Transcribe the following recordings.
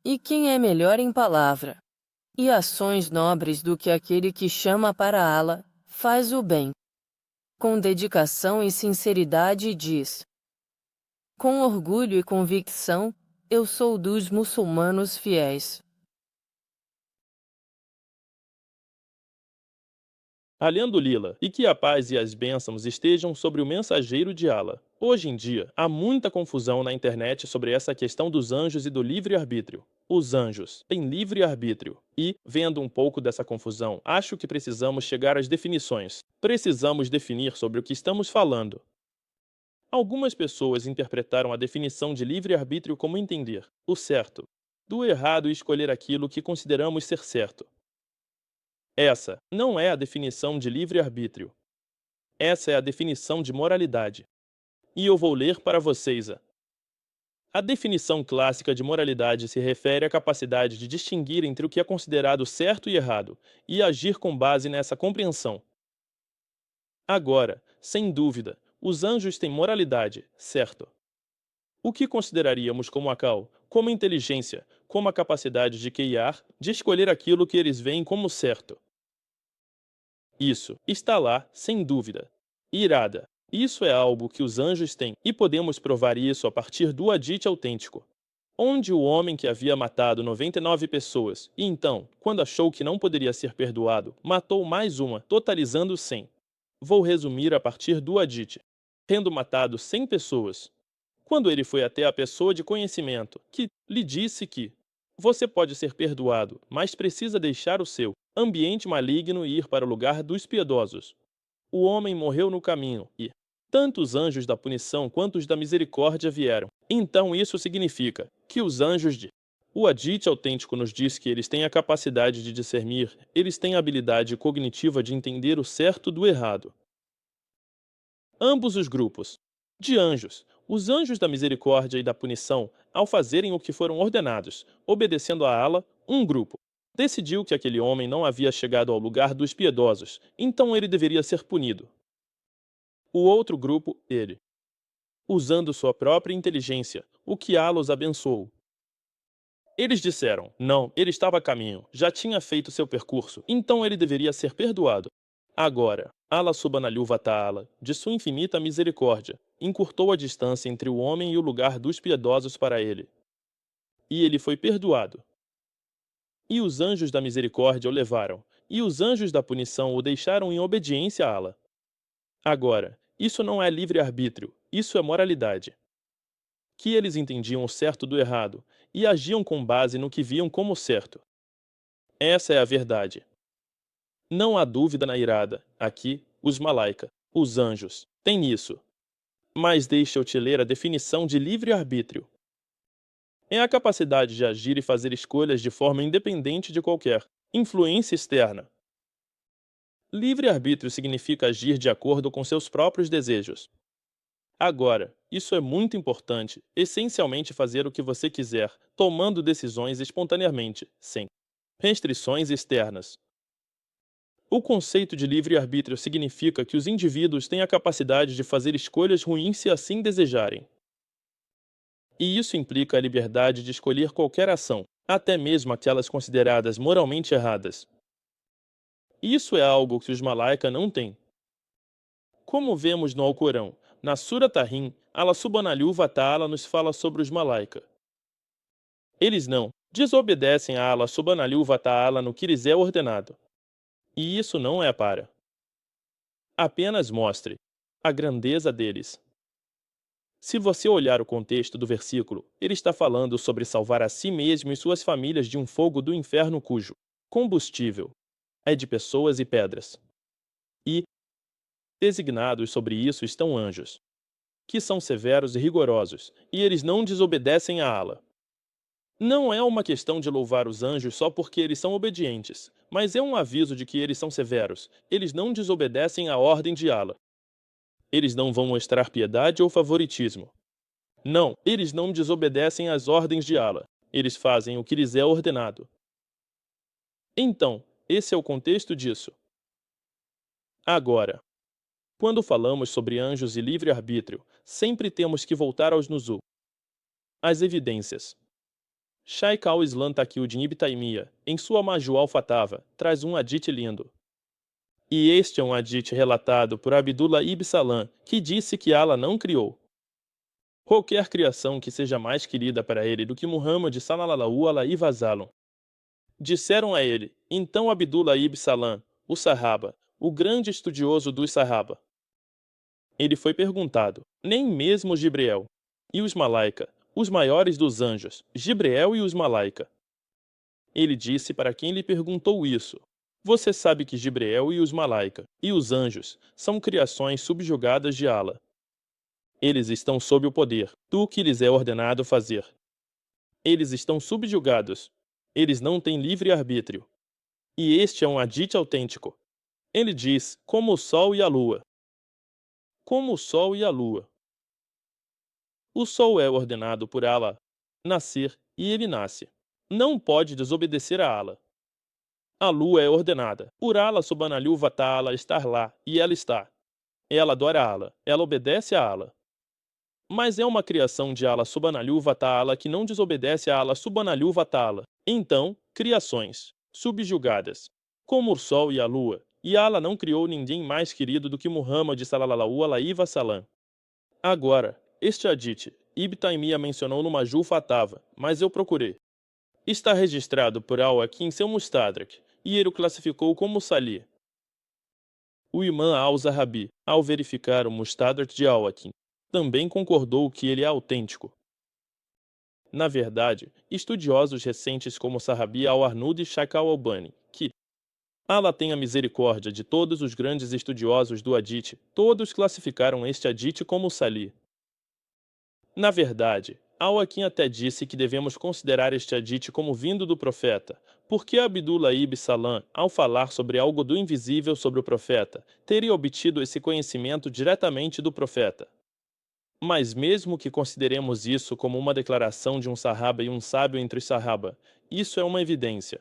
E quem é melhor em palavra e ações nobres do que aquele que chama para Allah, faz o bem com dedicação e sinceridade diz: com orgulho e convicção, eu sou dos muçulmanos fiéis. Alhamdulillah, e que a paz e as bênçãos estejam sobre o mensageiro de Allah. Hoje em dia, há muita confusão na internet sobre essa questão dos anjos e do livre-arbítrio. Os anjos têm livre-arbítrio e, vendo um pouco dessa confusão, acho que precisamos chegar às definições. Precisamos definir sobre o que estamos falando. Algumas pessoas interpretaram a definição de livre-arbítrio como entender o certo do errado e escolher aquilo que consideramos ser certo. Essa não é a definição de livre-arbítrio. Essa é a definição de moralidade. E eu vou ler para vocês a definição clássica de moralidade se refere à capacidade de distinguir entre o que é considerado certo e errado, e agir com base nessa compreensão. Agora, sem dúvida, os anjos têm moralidade, certo? O que consideraríamos como acal, como inteligência, como a capacidade de criar, de escolher aquilo que eles veem como certo. Isso está lá, sem dúvida. Irada. Isso é algo que os anjos têm, e podemos provar isso a partir do hadith autêntico, onde o homem que havia matado 99 pessoas, e então, quando achou que não poderia ser perdoado, matou mais uma, totalizando 100. Vou resumir a partir do hadith. Tendo matado 100 pessoas, quando ele foi até a pessoa de conhecimento, que lhe disse que você pode ser perdoado, mas precisa deixar o seu ambiente maligno e ir para o lugar dos piedosos. O homem morreu no caminho, e tanto os anjos da punição quanto os da misericórdia vieram. Então isso significa que os anjos de o hadith autêntico nos diz que eles têm a capacidade de discernir, eles têm a habilidade cognitiva de entender o certo do errado. Ambos os grupos de anjos, os anjos da misericórdia e da punição, ao fazerem o que foram ordenados, obedecendo a Allah, um grupo decidiu que aquele homem não havia chegado ao lugar dos piedosos, então ele deveria ser punido. O outro grupo, ele, usando sua própria inteligência, o que Allah os abençoou. Eles disseram: não, ele estava a caminho, já tinha feito seu percurso, então ele deveria ser perdoado. Agora, Allah subhanahu wa ta'ala, de sua infinita misericórdia, encurtou a distância entre o homem e o lugar dos piedosos para ele. E ele foi perdoado. E os anjos da misericórdia o levaram, e os anjos da punição o deixaram em obediência a Allah. Agora, isso não é livre-arbítrio, isso é moralidade. Que eles entendiam o certo do errado, e agiam com base no que viam como certo. Essa é a verdade. Não há dúvida na irada, aqui, os malaika, os anjos, têm isso. Mas deixa eu te ler a definição de livre-arbítrio. É a capacidade de agir e fazer escolhas de forma independente de qualquer influência externa. Livre-arbítrio significa agir de acordo com seus próprios desejos. Agora, isso é muito importante, essencialmente fazer o que você quiser, tomando decisões espontaneamente, sem restrições externas. O conceito de livre-arbítrio significa que os indivíduos têm a capacidade de fazer escolhas ruins se assim desejarem. E isso implica a liberdade de escolher qualquer ação, até mesmo aquelas consideradas moralmente erradas. Isso é algo que os malaika não têm. Como vemos no Alcorão, na Sura Tahrim, Allah subhanahu wa ta'ala nos fala sobre os malaika. Eles não desobedecem a Allah subhanahu wa ta'ala no que lhes é ordenado. E isso não é para apenas mostre a grandeza deles. Se você olhar o contexto do versículo, ele está falando sobre salvar a si mesmo e suas famílias de um fogo do inferno cujo combustível é de pessoas e pedras. E, designados sobre isso estão anjos, que são severos e rigorosos, e eles não desobedecem a Allah. Não é uma questão de louvar os anjos só porque eles são obedientes, mas é um aviso de que eles são severos, eles não desobedecem à ordem de Allah. Eles não vão mostrar piedade ou favoritismo. Não, eles não desobedecem às ordens de Allah. Eles fazem o que lhes é ordenado. Então, esse é o contexto disso. Agora, quando falamos sobre anjos e livre-arbítrio, sempre temos que voltar aos nuzul, às evidências. Shaykh al-Islam Taqiyuddin Ibn Taymiyyah, em sua Majmu' al-Fatawa, traz um hadith lindo. E este é um hadith relatado por Abdullah ibn Salam, que disse que Allah não criou qualquer criação que seja mais querida para ele do que Muhammad sallallahu alaihi wasallam. Disseram a ele, então Abdullah ibn Salam, o Sahaba, o grande estudioso dos Sahaba. Ele foi perguntado, nem mesmo Gibreel e os Malaika, os maiores dos anjos, Gibreel e os Malaika. Ele disse para quem lhe perguntou isso, você sabe que Gibreel e os Malaika, e os anjos, são criações subjugadas de Allah. Eles estão sob o poder do que lhes é ordenado fazer. Eles estão subjugados. Eles não têm livre-arbítrio. E este é um hadith autêntico. Ele diz, como o sol e a lua. Como o sol e a lua. O sol é ordenado por Allah nascer e ele nasce. Não pode desobedecer a Allah. A lua é ordenada por Allah subhanahu wa ta'ala estar lá e ela está. Ela adora Allah, ela obedece a Allah. Mas é uma criação de Allah subhanahu wa ta'ala que não desobedece a Allah subhanahu wa ta'ala. Então, criações subjugadas, como o sol e a lua, e Allah não criou ninguém mais querido do que Muhammad sallallahu alaihi wasallam. Agora, este hadith, Ibn Taymiyyah mencionou no Majmu' Fatawa, mas eu procurei. Está registrado por Al-Hakim em seu Mustadrak, e ele o classificou como Salih. O imã Al-Zahabi, ao verificar o Mustadrak de Al-Hakim, também concordou que ele é autêntico. Na verdade, estudiosos recentes como Sahabi al-Arnud e Shaykh al-Albani, que Allah tenha misericórdia de todos os grandes estudiosos do hadith, todos classificaram este hadith como Salih. Na verdade, Al-Hakim até disse que devemos considerar este hadith como vindo do profeta, porque Abdullah ibn Salam, ao falar sobre algo do invisível sobre o profeta, teria obtido esse conhecimento diretamente do profeta. Mas mesmo que consideremos isso como uma declaração de um Sahaba e um sábio entre os Sahaba, isso é uma evidência.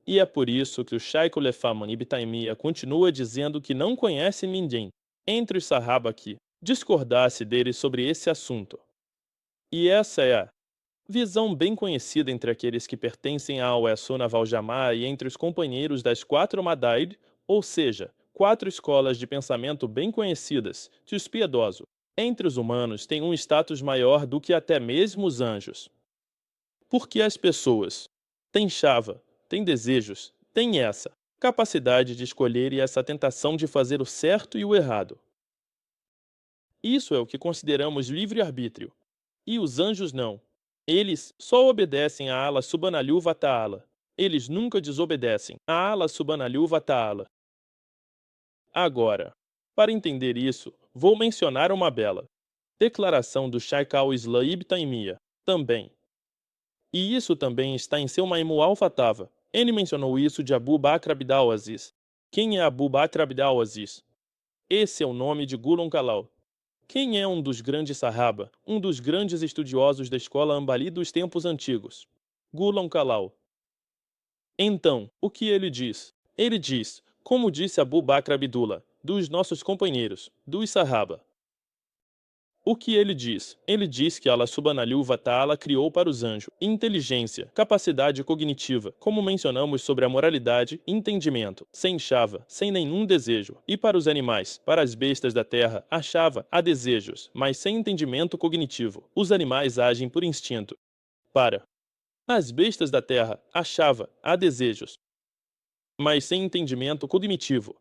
E é por isso que o Shaykh al-Islam Ibn Taymiyyah continua dizendo que não conhece ninguém entre os Sahaba que discordasse dele sobre esse assunto. E essa é a visão bem conhecida entre aqueles que pertencem ao Sunnah wal Jama'ah e entre os companheiros das 4 Madaid, ou seja, 4 escolas de pensamento bem conhecidas, de os piedosos. Entre os humanos tem um status maior do que até mesmo os anjos. Porque as pessoas têm chava, têm desejos, têm essa capacidade de escolher e essa tentação de fazer o certo e o errado. Isso é o que consideramos livre-arbítrio. E os anjos não. Eles só obedecem a Allah subhanahu wa ta'ala. Eles nunca desobedecem a Allah subhanahu wa ta'ala. Agora, para entender isso, vou mencionar uma bela declaração do Shaykh al-Islam Ibn Taymiyyah, também. E isso também está em seu Majmu' al-Fatawa. Ele mencionou isso de Abu Bakr Abd al-Aziz. Quem é Abu Bakr Abd al-Aziz? Esse é o nome de Ghulam Kalal. Quem é um dos grandes Sahaba, um dos grandes estudiosos da escola Hanbali dos tempos antigos? Ghulam Kalal. Então, o que ele diz? Ele diz, como disse Abu Bakr Abdullah, dos nossos companheiros, dos Sahaba. O que ele diz? Ele diz que Allah subhanahu wa ta'ala criou para os anjos inteligência, capacidade cognitiva, como mencionamos sobre a moralidade, entendimento, sem chava, sem nenhum desejo, e para os animais, para as bestas da terra, há chava, há desejos, mas sem entendimento cognitivo. Os animais agem por instinto. Para as bestas da terra, há chava, há desejos, mas sem entendimento cognitivo.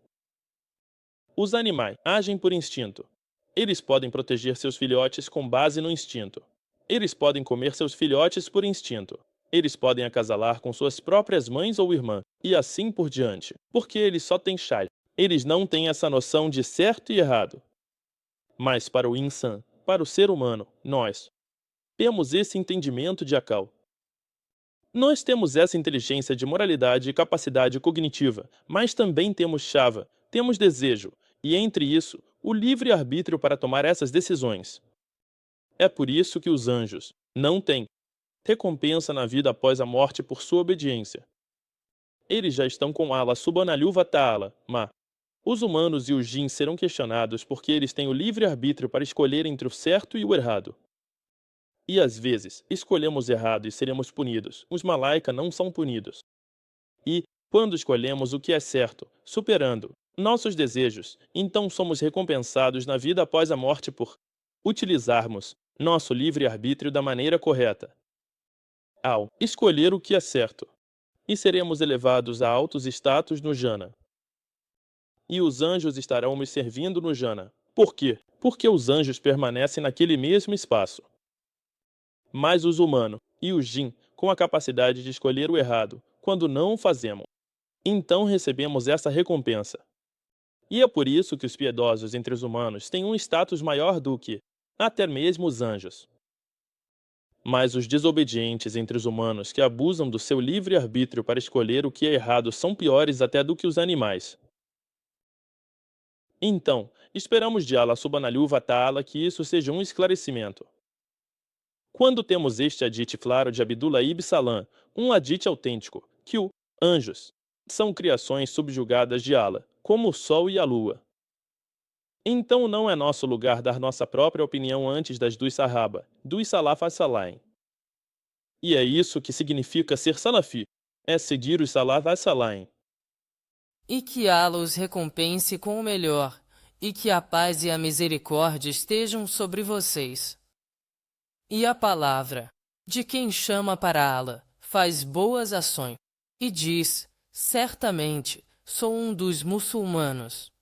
Os animais agem por instinto. Eles podem proteger seus filhotes com base no instinto. Eles podem comer seus filhotes por instinto. Eles podem acasalar com suas próprias mães ou irmãs, e assim por diante, porque eles só têm chai. Eles não têm essa noção de certo e errado. Mas para o insan, para o ser humano, nós temos esse entendimento de akal. Nós temos essa inteligência de moralidade e capacidade cognitiva, mas também temos chava, temos desejo, e entre isso, o livre-arbítrio para tomar essas decisões. É por isso que os anjos não têm recompensa na vida após a morte por sua obediência. Eles já estão com Allah subhanahu wa ta'ala, mas os humanos e os jins serão questionados porque eles têm o livre-arbítrio para escolher entre o certo e o errado. E às vezes, escolhemos errado e seremos punidos. Os malaika não são punidos. E, quando escolhemos o que é certo, superando nossos desejos, então somos recompensados na vida após a morte por utilizarmos nosso livre-arbítrio da maneira correta, ao escolher o que é certo, e seremos elevados a altos status no Jana. E os anjos estarão nos servindo no Jana. Por quê? Porque os anjos permanecem naquele mesmo espaço. Mas os humanos e os jin, com a capacidade de escolher o errado, quando não o fazemos, então recebemos essa recompensa. E é por isso que os piedosos entre os humanos têm um status maior do que, até mesmo os anjos. Mas os desobedientes entre os humanos que abusam do seu livre-arbítrio para escolher o que é errado são piores até do que os animais. Então, esperamos de Allah subhanahu wa ta'ala que isso seja um esclarecimento. Quando temos este hadith claro de Abdullah ibn Salam, um hadith autêntico, que os anjos são criações subjugadas de Allah, como o sol e a lua. Então não é nosso lugar dar nossa própria opinião antes das dos Sahaba, dos Salaf as-Salain. E é isso que significa ser Salafi, é seguir os Salaf as-Salain. E que Allah os recompense com o melhor, e que a paz e a misericórdia estejam sobre vocês. E a palavra de quem chama para Allah faz boas ações, e diz, certamente, sou um dos muçulmanos.